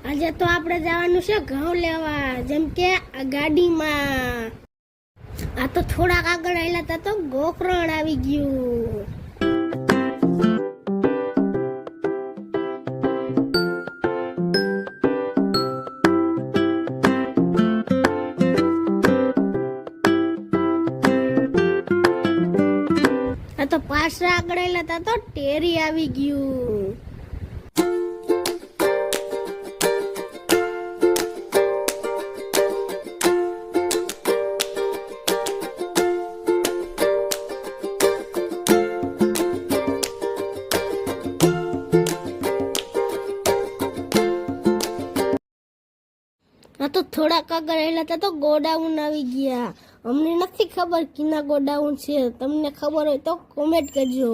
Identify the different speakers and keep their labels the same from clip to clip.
Speaker 1: આજે તો આપણે જવાનું છે ઘઉં લેવા, જેમ કે આ ગાડીમાં. આ તો થોડાક આગળ આવેલા હતા તો ગોકરણ આવી ગયું. આ તો પાછા આગળ આવેલા હતા તો ટેરી આવી ગયું. આ તો થોડાક આગળ આવેલા હતા તો ગોડાઉન આવી ગયા. અમને નથી ખબર કિના ગોડાઉન છે, તમને ખબર હોય તો કોમેન્ટ કરજો.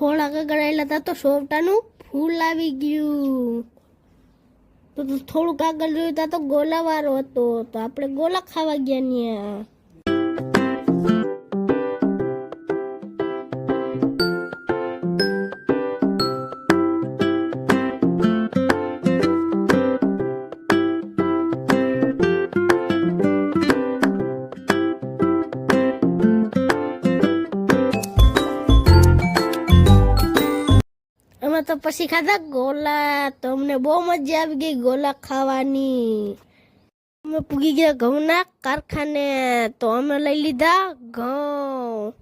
Speaker 1: થોડાક આગળ આવેલા હતા તો સોવટાનું ફૂલ આવી ગયું. તો થોડુંક આગળ જોયું તા તો ગોલા વાળો હતો, તો આપણે ગોલા ખાવા ગયા ત્યાં. તો પછી ખાધા ગોલા. તો અમને બહુ મજા આવી ગઈ ગોલા ખાવાની. અમે પૂગી ગયા ઘઉંના કારખાને, તો અમે લઈ લીધા ઘઉં.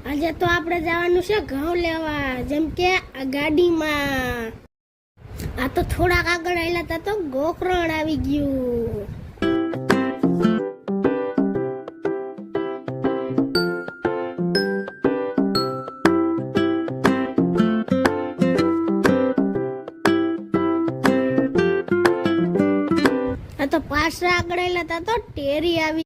Speaker 1: આજે તો આપણે જવાનું છે ઘઉં લેવા, જેમ કે આ ગાડીમાં. આ તો થોડાક આગળ આવેલા હતા તો ગોકરણ આવી ગયું. આ તો પાછા આગળ આવેલા હતા તો ટેરી આવી.